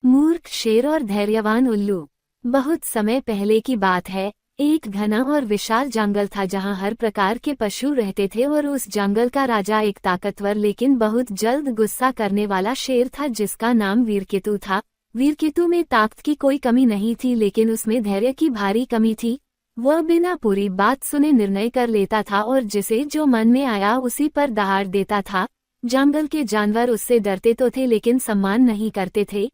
मूर्ख शेर और धैर्यवान उल्लू। बहुत समय पहले की बात है। एक घना और विशाल जंगल था जहां हर प्रकार के पशु रहते थे और उस जंगल का राजा एक ताकतवर लेकिन बहुत जल्द गुस्सा करने वाला शेर था जिसका नाम वीरकेतु था। वीरकेतु में ताकत की कोई कमी नहीं थी लेकिन उसमें धैर्य की भारी कमी थी। वह बिना पूरी बात सुने निर्णय कर लेता था और जिसे जो मन में आया उसी पर दहाड़ देता था। जंगल के जानवर उससे डरते तो थे लेकिन सम्मान नहीं करते थे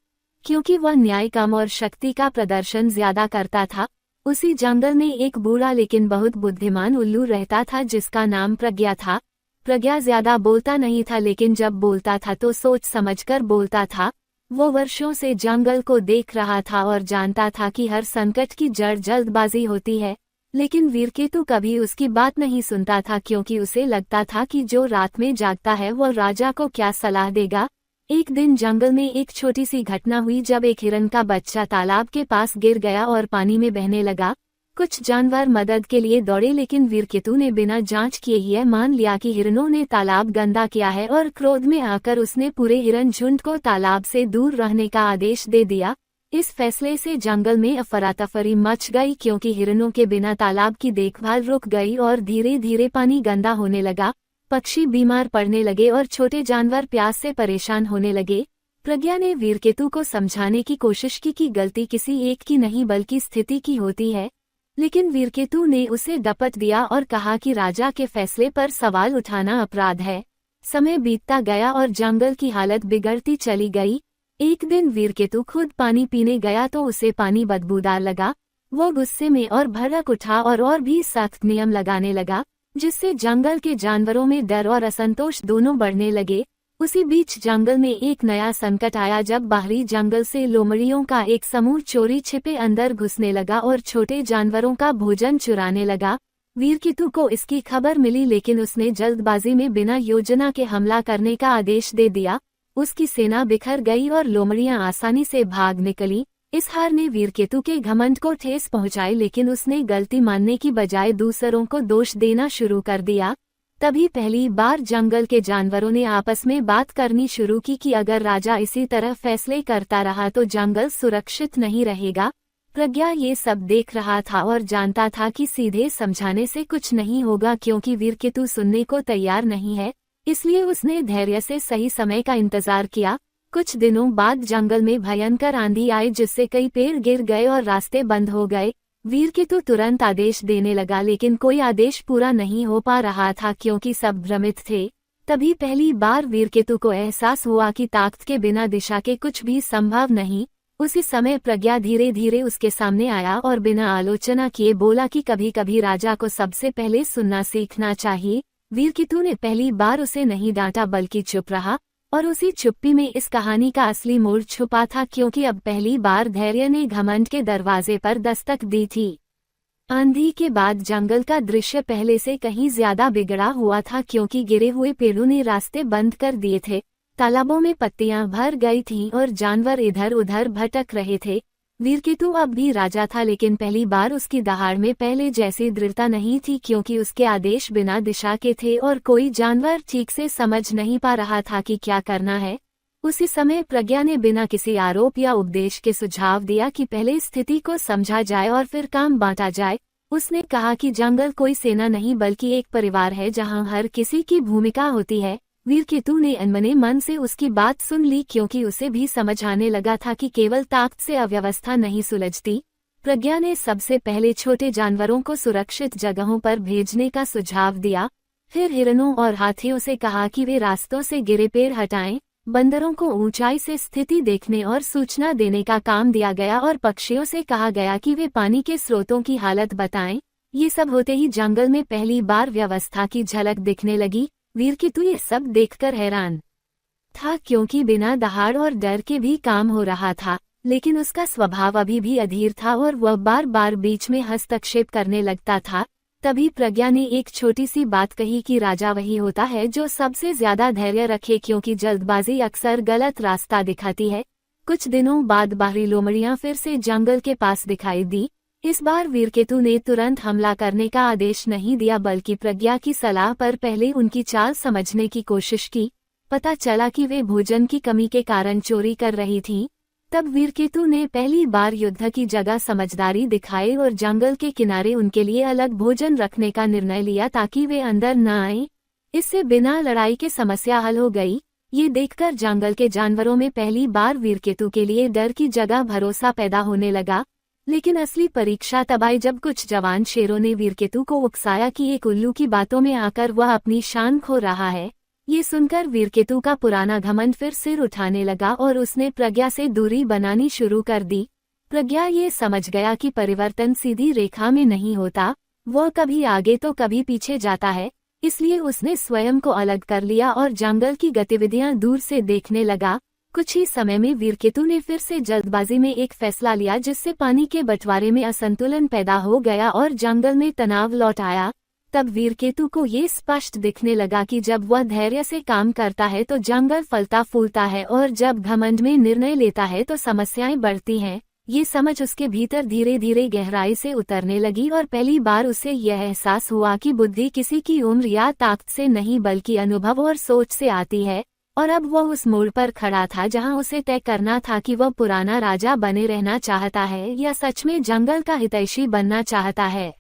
क्योंकि वह न्याय कम और शक्ति का प्रदर्शन ज्यादा करता था। उसी जंगल में एक बूढ़ा लेकिन बहुत बुद्धिमान उल्लू रहता था जिसका नाम प्रज्ञा था। प्रज्ञा ज्यादा बोलता नहीं था लेकिन जब बोलता था तो सोच समझकर बोलता था। वो वर्षों से जंगल को देख रहा था और जानता था कि हर संकट की जड़ जल्दबाजी होती है। लेकिन वीरकेतु कभी उसकी बात नहीं सुनता था क्योंकि उसे लगता था कि जो रात में जागता है वो राजा को क्या सलाह देगा। एक दिन जंगल में एक छोटी सी घटना हुई जब एक हिरन का बच्चा तालाब के पास गिर गया और पानी में बहने लगा। कुछ जानवर मदद के लिए दौड़े लेकिन वीरकेतु ने बिना जांच किए यह मान लिया कि हिरनों ने तालाब गंदा किया है और क्रोध में आकर उसने पूरे हिरन झुंड को तालाब से दूर रहने का आदेश दे दिया। इस फैसले से जंगल में अफरातफरी मच गई क्योंकि हिरनों के बिना तालाब की देखभाल रुक गई और धीरे धीरे पानी गंदा होने लगा। पक्षी बीमार पड़ने लगे और छोटे जानवर प्यास से परेशान होने लगे। प्रज्ञा ने वीरकेतु को समझाने की कोशिश की कि गलती किसी एक की नहीं बल्कि स्थिति की होती है। लेकिन वीरकेतु ने उसे डपट दिया और कहा कि राजा के फैसले पर सवाल उठाना अपराध है। समय बीतता गया और जंगल की हालत बिगड़ती चली गई। एक दिन वीरकेतु खुद पानी पीने गया तो उसे पानी बदबूदार लगा। वो गुस्से में और भड़क उठा और भी सख्त नियम लगाने लगा जिससे जंगल के जानवरों में डर और असंतोष दोनों बढ़ने लगे। उसी बीच जंगल में एक नया संकट आया जब बाहरी जंगल से लोमड़ियों का एक समूह चोरी छिपे अंदर घुसने लगा और छोटे जानवरों का भोजन चुराने लगा। वीरकेतु को इसकी खबर मिली लेकिन उसने जल्दबाजी में बिना योजना के हमला करने का आदेश दे दिया। उसकी सेना बिखर गई और लोमड़ियां आसानी से भाग निकली। इस हार ने वीरकेतु के घमंड को ठेस पहुंचाई लेकिन उसने गलती मानने की बजाय दूसरों को दोष देना शुरू कर दिया। तभी पहली बार जंगल के जानवरों ने आपस में बात करनी शुरू की कि अगर राजा इसी तरह फैसले करता रहा तो जंगल सुरक्षित नहीं रहेगा। प्रज्ञा ये सब देख रहा था और जानता था कि सीधे समझाने से कुछ नहीं होगा क्योंकि वीरकेतु सुनने को तैयार नहीं है। इसलिए उसने धैर्य से सही समय का इंतजार किया। कुछ दिनों बाद जंगल में भयंकर आंधी आई जिससे कई पेड़ गिर गए और रास्ते बंद हो गए। वीरकेतु तुरंत आदेश देने लगा लेकिन कोई आदेश पूरा नहीं हो पा रहा था क्योंकि सब भ्रमित थे। तभी पहली बार वीरकेतु को एहसास हुआ कि ताकत के बिना दिशा के कुछ भी संभव नहीं। उसी समय प्रज्ञा धीरे धीरे उसके सामने आया और बिना आलोचना किए बोला कि कभी कभी राजा को सबसे पहले सुनना सीखना चाहिए। वीरकेतु ने पहली बार उसे नहीं डांटा बल्कि चुप रहा और उसी चुप्पी में इस कहानी का असली मोड़ छुपा था क्योंकि अब पहली बार धैर्य ने घमंड के दरवाजे पर दस्तक दी थी। आंधी के बाद जंगल का दृश्य पहले से कहीं ज्यादा बिगड़ा हुआ था क्योंकि गिरे हुए पेड़ों ने रास्ते बंद कर दिए थे। तालाबों में पत्तियां भर गई थीं और जानवर इधर उधर भटक रहे थे। वीरकेतु अब भी राजा था लेकिन पहली बार उसकी दहाड़ में पहले जैसी दृढ़ता नहीं थी क्योंकि उसके आदेश बिना दिशा के थे और कोई जानवर ठीक से समझ नहीं पा रहा था कि क्या करना है। उसी समय प्रज्ञा ने बिना किसी आरोप या उपदेश के सुझाव दिया कि पहले स्थिति को समझा जाए और फिर काम बांटा जाए। उसने कहा कि जंगल कोई सेना नहीं बल्कि एक परिवार है जहां हर किसी की भूमिका होती है। वीरकेतु ने अनमने मन से उसकी बात सुन ली क्योंकि उसे भी समझ आने लगा था कि केवल ताकत से अव्यवस्था नहीं सुलझती। प्रज्ञा ने सबसे पहले छोटे जानवरों को सुरक्षित जगहों पर भेजने का सुझाव दिया। फिर हिरनों और हाथियों से कहा कि वे रास्तों से गिरे पेड़ हटाएं। बंदरों को ऊंचाई से स्थिति देखने और सूचना देने का काम दिया गया और पक्षियों से कहा गया कि वे पानी के स्रोतों की हालत बताएं। ये सब होते ही जंगल में पहली बार व्यवस्था की झलक दिखने लगी। वीरकेतु ये सब देखकर हैरान था क्योंकि बिना दहाड़ और डर के भी काम हो रहा था लेकिन उसका स्वभाव अभी भी अधीर था और वह बार बार बीच में हस्तक्षेप करने लगता था। तभी प्रज्ञा ने एक छोटी सी बात कही कि राजा वही होता है जो सबसे ज्यादा धैर्य रखे क्योंकि जल्दबाजी अक्सर गलत रास्ता दिखाती है। कुछ दिनों बाद बाहरी लोमड़ियां फिर से जंगल के पास दिखाई दी। इस बार वीरकेतु ने तुरंत हमला करने का आदेश नहीं दिया बल्कि प्रज्ञा की सलाह पर पहले उनकी चाल समझने की कोशिश की। पता चला कि वे भोजन की कमी के कारण चोरी कर रही थीं। तब वीरकेतु ने पहली बार युद्ध की जगह समझदारी दिखाई और जंगल के किनारे उनके लिए अलग भोजन रखने का निर्णय लिया ताकि वे अंदर न आएं। इससे बिना लड़ाई के समस्या हल हो गई। ये देखकर जंगल के जानवरों में पहली बार वीरकेतु के लिए डर की जगह भरोसा पैदा होने लगा। लेकिन असली परीक्षा तब आई जब कुछ जवान शेरों ने वीरकेतु को उकसाया कि एक उल्लू की बातों में आकर वह अपनी शान खो रहा है। ये सुनकर वीरकेतु का पुराना घमंड फिर सिर उठाने लगा और उसने प्रज्ञा से दूरी बनानी शुरू कर दी। प्रज्ञा ये समझ गया कि परिवर्तन सीधी रेखा में नहीं होता, वह कभी आगे तो कभी पीछे जाता है। इसलिए उसने स्वयं को अलग कर लिया और जंगल की गतिविधियां दूर से देखने लगा। कुछ ही समय में वीरकेतु ने फिर से जल्दबाजी में एक फैसला लिया जिससे पानी के बंटवारे में असंतुलन पैदा हो गया और जंगल में तनाव लौट आया। तब वीरकेतु को ये स्पष्ट दिखने लगा कि जब वह धैर्य से काम करता है तो जंगल फलता फूलता है और जब घमंड में निर्णय लेता है तो समस्याएं बढ़ती हैं। ये समझ उसके भीतर धीरे धीरे गहराई से उतरने लगी और पहली बार उसे यह एहसास हुआ कि बुद्धि किसी की उम्र या ताकत से नहीं बल्कि अनुभव और सोच से आती है। और अब वह उस मोड़ पर खड़ा था जहां उसे तय करना था कि वह पुराना राजा बने रहना चाहता है या सच में जंगल का हितैषी बनना चाहता है।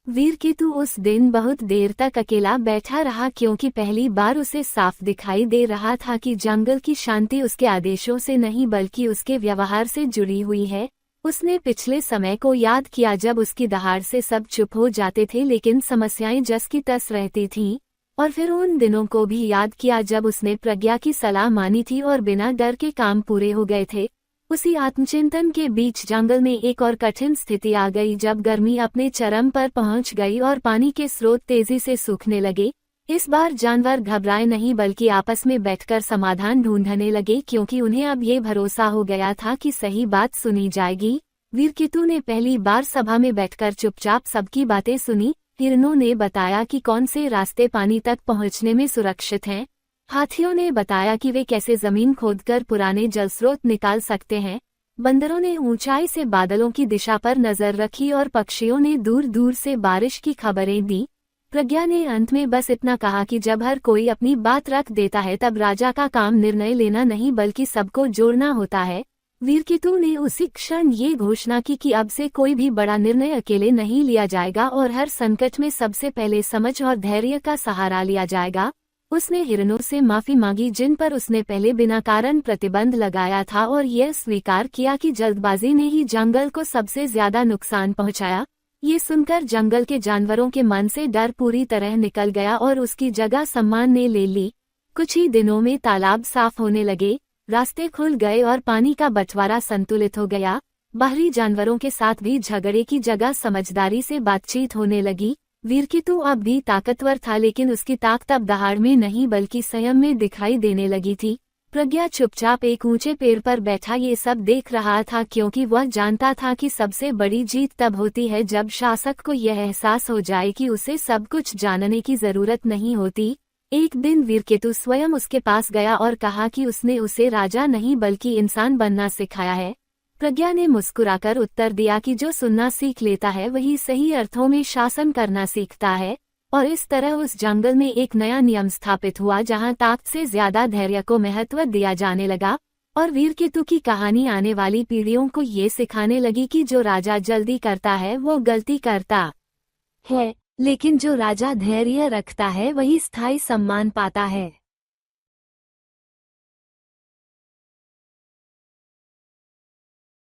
वीरकेतु उस दिन बहुत देर तक अकेला बैठा रहा क्योंकि पहली बार उसे साफ दिखाई दे रहा था कि जंगल की शांति उसके आदेशों से नहीं बल्कि उसके व्यवहार से जुड़ी हुई है। उसने पिछले समय को याद किया जब उसकी दहाड़ से सब चुप हो जाते थे लेकिन समस्याएं जस की तस रहती थीं। और फिर उन दिनों को भी याद किया जब उसने प्रज्ञा की सलाह मानी थी और बिना डर के काम पूरे हो गए थे। उसी आत्मचिंतन के बीच जंगल में एक और कठिन स्थिति आ गई जब गर्मी अपने चरम पर पहुंच गई और पानी के स्रोत तेजी से सूखने लगे। इस बार जानवर घबराए नहीं बल्कि आपस में बैठकर समाधान ढूंढने लगे क्योंकि उन्हें अब ये भरोसा हो गया था कि सही बात सुनी जाएगी। वीरकेतु ने पहली बार सभा में बैठकर चुपचाप सबकी बातें सुनी। हिरणों ने बताया कि कौन से रास्ते पानी तक पहुंचने में सुरक्षित हैं। हाथियों ने बताया कि वे कैसे जमीन खोदकर पुराने जलस्रोत निकाल सकते हैं। बंदरों ने ऊंचाई से बादलों की दिशा पर नजर रखी और पक्षियों ने दूर दूर से बारिश की खबरें दी। प्रज्ञा ने अंत में बस इतना कहा कि जब हर कोई अपनी बात रख देता है तब राजा का काम निर्णय लेना नहीं बल्कि सबको जोड़ना होता है। वीरकेतु ने उसी क्षण ये घोषणा की कि अब से कोई भी बड़ा निर्णय अकेले नहीं लिया जाएगा और हर संकट में सबसे पहले समझ और धैर्य का सहारा लिया जाएगा। उसने हिरणों से माफी मांगी जिन पर उसने पहले बिना कारण प्रतिबंध लगाया था और यह स्वीकार किया कि जल्दबाजी ने ही जंगल को सबसे ज्यादा नुकसान पहुंचाया। ये सुनकर जंगल के जानवरों के मन से डर पूरी तरह निकल गया और उसकी जगह सम्मान ने ले ली। कुछ ही दिनों में तालाब साफ होने लगे, रास्ते खुल गए और पानी का बंटवारा संतुलित हो गया। बाहरी जानवरों के साथ भी झगड़े की जगह समझदारी से बातचीत होने लगी। वीरकेतु अब भी ताकतवर था लेकिन उसकी ताकत अब दहाड़ में नहीं बल्कि संयम में दिखाई देने लगी थी। प्रज्ञा चुपचाप एक ऊंचे पेड़ पर बैठा ये सब देख रहा था क्योंकि वह जानता था कि सबसे बड़ी जीत तब होती है जब शासक को यह एहसास हो जाए कि उसे सब कुछ जानने की जरूरत नहीं होती। एक दिन वीरकेतु स्वयं उसके पास गया और कहा कि उसने उसे राजा नहीं बल्कि इंसान बनना सिखाया है। प्रज्ञा ने मुस्कुराकर उत्तर दिया कि जो सुनना सीख लेता है वही सही अर्थों में शासन करना सीखता है। और इस तरह उस जंगल में एक नया नियम स्थापित हुआ जहां ताकत से ज्यादा धैर्य को महत्व दिया जाने लगा। और वीरकेतु की कहानी आने वाली पीढ़ियों को ये सिखाने लगी कि जो राजा जल्दी करता है वो गलती करता है, लेकिन जो राजा धैर्य रखता है वही स्थायी सम्मान पाता है।